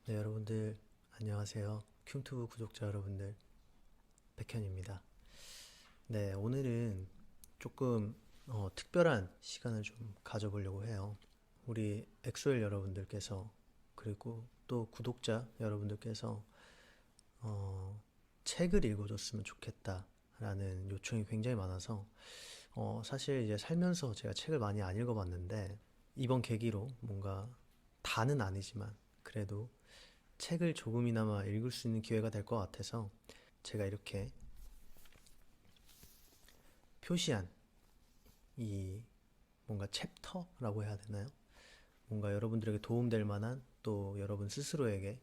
네, 여러분들 안녕하세요. 큐튜브 구독자 여러분들, 백현입니다. 네, 오늘은 조금 특별한 시간을 좀 가져보려고 해요. 우리 엑소엘 여러분들께서 그리고 또 구독자 여러분들께서 책을 읽어줬으면 좋겠다라는 요청이 굉장히 많아서 사실 이제 살면서 제가 책을 많이 안 읽어봤는데 이번 계기로 뭔가 다는 아니지만 그래도 책을 조금이나마 읽을 수 있는 기회가 될 것 같아서 제가 이렇게 표시한 이 뭔가 챕터라고 해야 되나요? 뭔가 여러분들에게 도움될 만한 또 여러분 스스로에게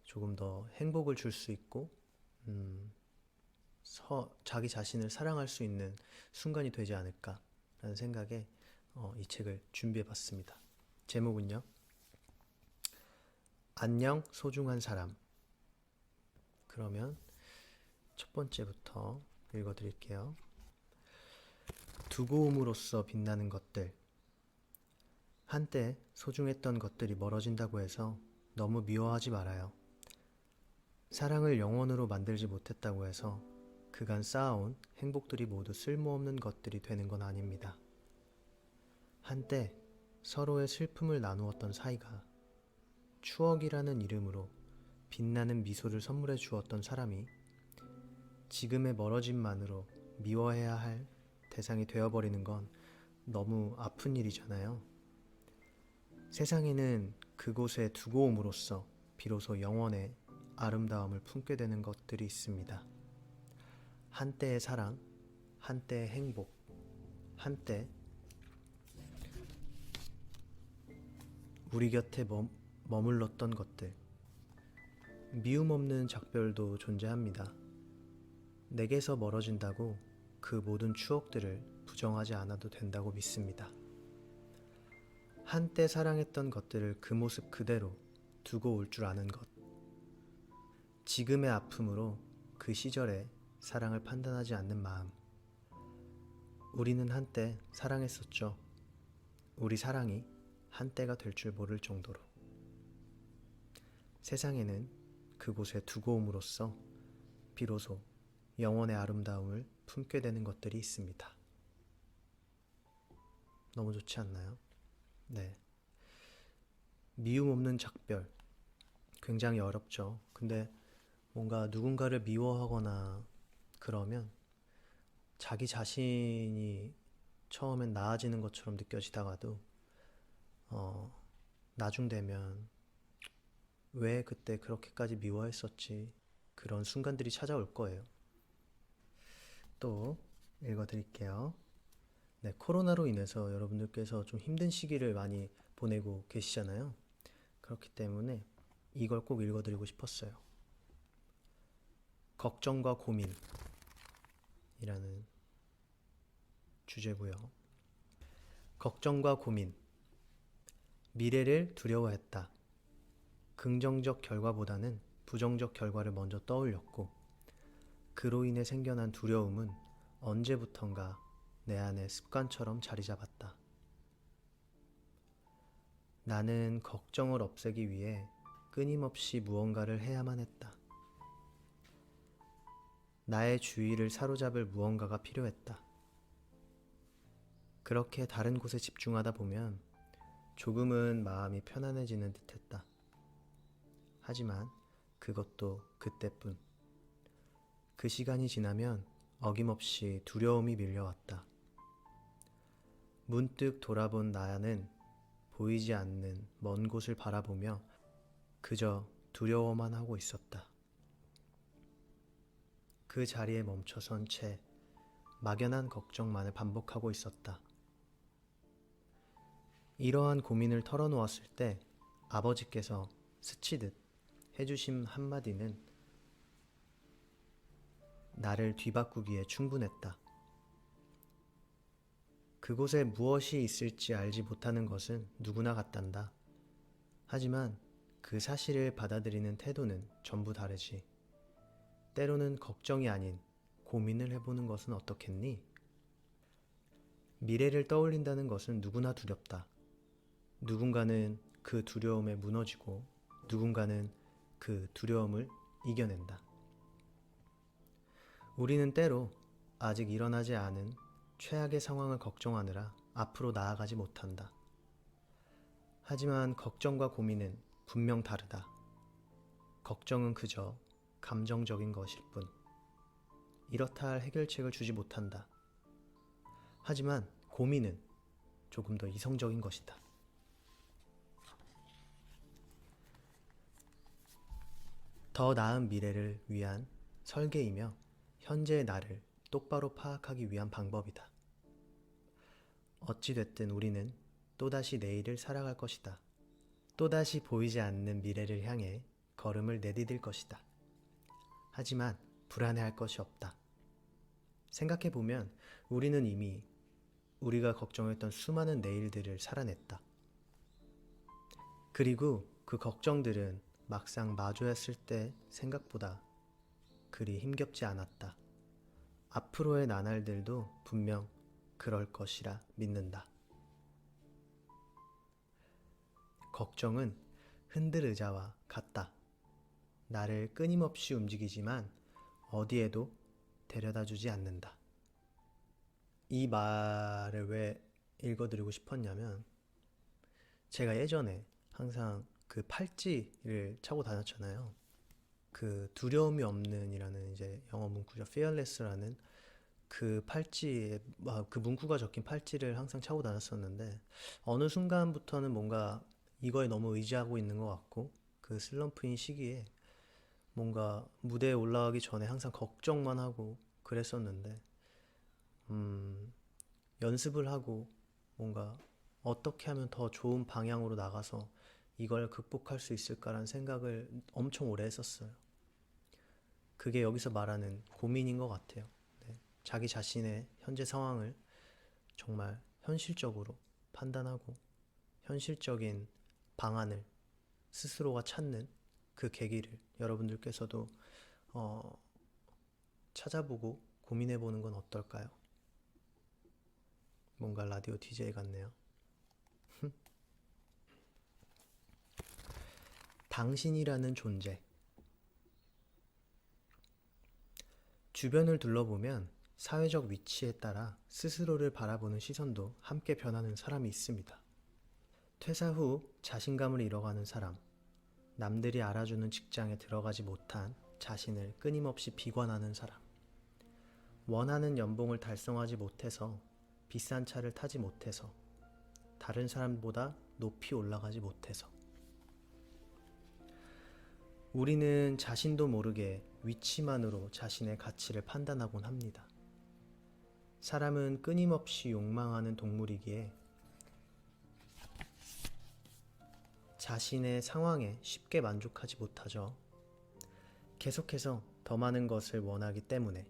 조금 더 행복을 줄 수 있고 자기 자신을 사랑할 수 있는 순간이 되지 않을까라는 생각에 이 책을 준비해 봤습니다. 제목은요. 안녕 소중한 사람. 그러면 첫 번째부터 읽어 드릴게요. 두고 옴으로써 빛나는 것들. 한때 소중했던 것들이 멀어진다고 해서 너무 미워하지 말아요. 사랑을 영원으로 만들지 못했다고 해서 그간 쌓아온 행복들이 모두 쓸모없는 것들이 되는 건 아닙니다. 한때 서로의 슬픔을 나누었던 사이가 추억이라는 이름으로 빛나는 미소를 선물해 주었던 사람이 지금의 멀어짐만으로 미워해야 할 대상이 되어버리는 건 너무 아픈 일이잖아요. 세상에는 그곳에 두고 옴으로써 비로소 영원의 아름다움을 품게 되는 것들이 있습니다. 한때의 사랑, 한때의 행복, 한때 우리 곁에 머물렀던 것들. 미움 없는 작별도 존재합니다. 내게서 멀어진다고 그 모든 추억들을 부정하지 않아도 된다고 믿습니다. 한때 사랑했던 것들을 그 모습 그대로 두고 올 줄 아는 것. 지금의 아픔으로 그 시절의 사랑을 판단하지 않는 마음. 우리는 한때 사랑했었죠. 우리 사랑이 한때가 될 줄 모를 정도로. 세상에는 그곳에 두고 옴으로써 비로소 영원의 아름다움을 품게 되는 것들이 있습니다. 너무 좋지 않나요? 네. 미움 없는 작별. 굉장히 어렵죠. 근데 뭔가 누군가를 미워하거나 그러면 자기 자신이 처음엔 나아지는 것처럼 느껴지다가도 어, 나중 되면 왜 그때 그렇게까지 미워했었지? 그런 순간들이 찾아올 거예요. 또 읽어드릴게요. 네, 코로나로 인해서 여러분들께서 좀 힘든 시기를 많이 보내고 계시잖아요. 그렇기 때문에 이걸 꼭 읽어드리고 싶었어요. 걱정과 고민이라는 주제고요. 걱정과 고민. 미래를 두려워했다. 긍정적 결과보다는 부정적 결과를 먼저 떠올렸고 그로 인해 생겨난 두려움은 언제부턴가 내 안에 습관처럼 자리 잡았다. 나는 걱정을 없애기 위해 끊임없이 무언가를 해야만 했다. 나의 주의를 사로잡을 무언가가 필요했다. 그렇게 다른 곳에 집중하다 보면 조금은 마음이 편안해지는 듯했다. 하지만 그것도 그때뿐. 그 시간이 지나면 어김없이 두려움이 밀려왔다. 문득 돌아본 나는 보이지 않는 먼 곳을 바라보며 그저 두려워만 하고 있었다. 그 자리에 멈춰선 채 막연한 걱정만을 반복하고 있었다. 이러한 고민을 털어놓았을 때 아버지께서 스치듯 해주신 한마디는 나를 뒤바꾸기에 충분했다. 그곳에 무엇이 있을지 알지 못하는 것은 누구나 같단다. 하지만 그 사실을 받아들이는 태도는 전부 다르지. 때로는 걱정이 아닌 고민을 해보는 것은 어떻겠니? 미래를 떠올린다는 것은 누구나 두렵다. 누군가는 그 두려움에 무너지고 누군가는 그 두려움을 이겨낸다. 우리는 때로 아직 일어나지 않은 최악의 상황을 걱정하느라 앞으로 나아가지 못한다. 하지만 걱정과 고민은 분명 다르다. 걱정은 그저 감정적인 것일 뿐. 이렇다 할 해결책을 주지 못한다. 하지만 고민은 조금 더 이성적인 것이다. 더 나은 미래를 위한 설계이며 현재의 나를 똑바로 파악하기 위한 방법이다. 어찌됐든 우리는 또다시 내일을 살아갈 것이다. 또다시 보이지 않는 미래를 향해 걸음을 내디딜 것이다. 하지만 불안해할 것이 없다. 생각해보면 우리는 이미 우리가 걱정했던 수많은 내일들을 살아냈다. 그리고 그 걱정들은 막상 마주했을 때 생각보다 그리 힘겹지 않았다. 앞으로의 나날들도 분명 그럴 것이라 믿는다. 걱정은 흔들 의자와 같다. 나를 끊임없이 움직이지만 어디에도 데려다 주지 않는다. 이 말을 왜 읽어드리고 싶었냐면, 제가 예전에 항상 그 팔찌를 차고 다녔잖아요. 그 두려움이 없는 이라는 이제 영어 문구죠. fearless라는 그 팔찌에 그 문구가 적힌 팔찌를 항상 차고 다녔었는데, 어느 순간부터는 뭔가 이거에 너무 의지하고 있는 것 같고, 그 슬럼프인 시기에 뭔가 무대에 올라가기 전에 항상 걱정만 하고 그랬었는데, 연습을 하고 뭔가 어떻게 하면 더 좋은 방향으로 나가서 이걸 극복할 수 있을까라는 생각을 엄청 오래 했었어요. 그게 여기서 말하는 고민인 것 같아요. 네. 자기 자신의 현재 상황을 정말 현실적으로 판단하고 현실적인 방안을 스스로가 찾는 그 계기를 여러분들께서도 찾아보고 고민해보는 건 어떨까요? 뭔가 라디오 DJ 같네요. 당신이라는 존재. 주변을 둘러보면 사회적 위치에 따라 스스로를 바라보는 시선도 함께 변하는 사람이 있습니다. 퇴사 후 자신감을 잃어가는 사람, 남들이 알아주는 직장에 들어가지 못한 자신을 끊임없이 비관하는 사람, 원하는 연봉을 달성하지 못해서 비싼 차를 타지 못해서 다른 사람보다 높이 올라가지 못해서 우리는 자신도 모르게 위치만으로 자신의 가치를 판단하곤 합니다. 사람은 끊임없이 욕망하는 동물이기에 자신의 상황에 쉽게 만족하지 못하죠. 계속해서 더 많은 것을 원하기 때문에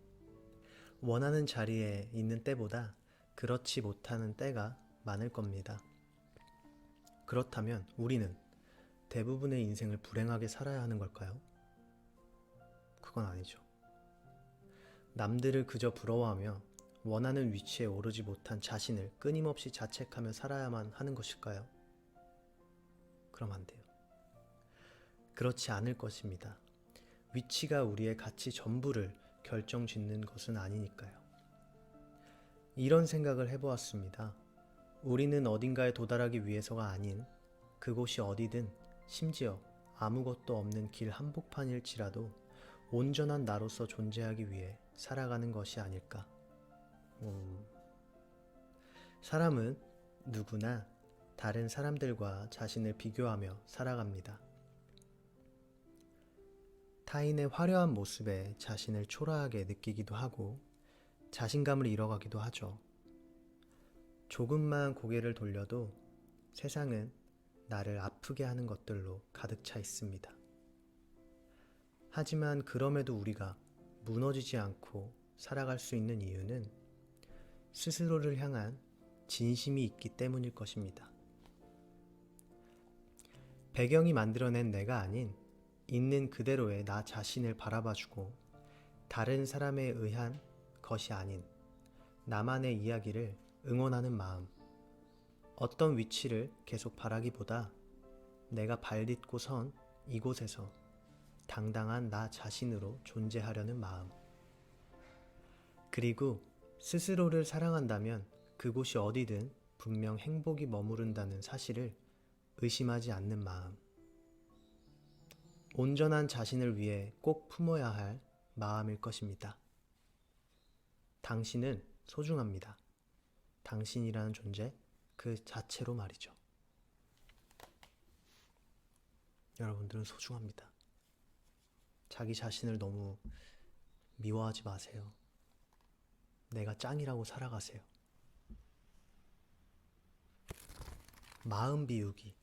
원하는 자리에 있는 때보다 그렇지 못하는 때가 많을 겁니다. 그렇다면 우리는 대부분의 인생을 불행하게 살아야 하는 걸까요? 그건 아니죠. 남들을 그저 부러워하며 원하는 위치에 오르지 못한 자신을 끊임없이 자책하며 살아야만 하는 것일까요? 그럼 안 돼요. 그렇지 않을 것입니다. 위치가 우리의 가치 전부를 결정짓는 것은 아니니까요. 이런 생각을 해보았습니다. 우리는 어딘가에 도달하기 위해서가 아닌 그곳이 어디든 심지어 아무것도 없는 길 한복판일지라도 온전한 나로서 존재하기 위해 살아가는 것이 아닐까. 사람은 누구나 다른 사람들과 자신을 비교하며 살아갑니다. 타인의 화려한 모습에 자신을 초라하게 느끼기도 하고 자신감을 잃어가기도 하죠. 조금만 고개를 돌려도 세상은 나를 아프게 하는 것들로 가득 차 있습니다. 하지만 그럼에도 우리가 무너지지 않고 살아갈 수 있는 이유는 스스로를 향한 진심이 있기 때문일 것입니다. 배경이 만들어낸 내가 아닌 있는 그대로의 나 자신을 바라봐주고 다른 사람에 의한 것이 아닌 나만의 이야기를 응원하는 마음. 어떤 위치를 계속 바라기보다 내가 발 딛고 선 이곳에서 당당한 나 자신으로 존재하려는 마음. 그리고 스스로를 사랑한다면 그곳이 어디든 분명 행복이 머무른다는 사실을 의심하지 않는 마음. 온전한 자신을 위해 꼭 품어야 할 마음일 것입니다. 당신은 소중합니다. 당신이라는 존재 그 자체로 말이죠. 여러분들은 소중합니다. 자기 자신을 너무 미워하지 마세요. 내가 짱이라고 살아가세요. 마음 비우기.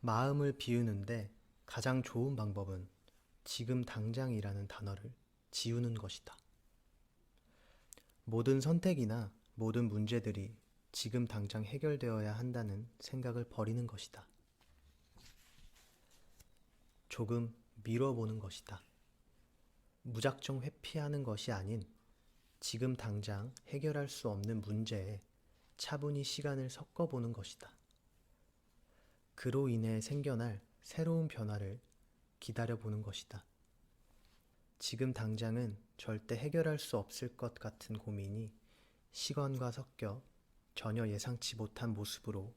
마음을 비우는데 가장 좋은 방법은 지금 당장이라는 단어를 지우는 것이다. 모든 선택이나 모든 문제들이 지금 당장 해결되어야 한다는 생각을 버리는 것이다. 조금 미뤄보는 것이다. 무작정 회피하는 것이 아닌 지금 당장 해결할 수 없는 문제에 차분히 시간을 섞어보는 것이다. 그로 인해 생겨날 새로운 변화를 기다려보는 것이다. 지금 당장은 절대 해결할 수 없을 것 같은 고민이 시간과 섞여 전혀 예상치 못한 모습으로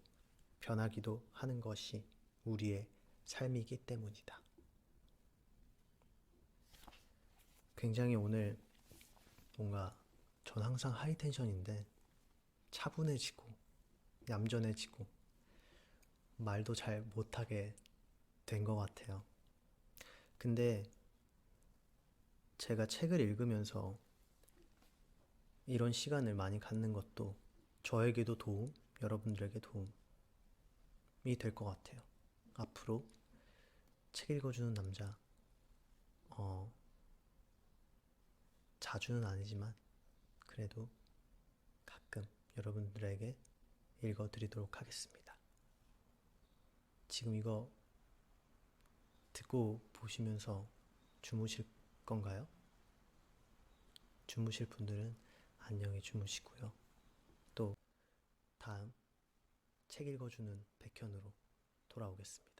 변하기도 하는 것이 우리의 삶이기 때문이다. 굉장히 오늘 뭔가 전 항상 하이텐션인데 차분해지고 얌전해지고 말도 잘 못하게 된 것 같아요. 근데 제가 책을 읽으면서 이런 시간을 많이 갖는 것도 저에게도 도움, 여러분들에게 도움이 될 것 같아요. 앞으로 책 읽어주는 남자, 자주는 아니지만 그래도 가끔 여러분들에게 읽어드리도록 하겠습니다. 지금 이거 듣고 보시면서 주무실 건가요? 주무실 분들은 안녕히 주무시고요. 또 다음 책 읽어주는 백현으로 돌아오겠습니다.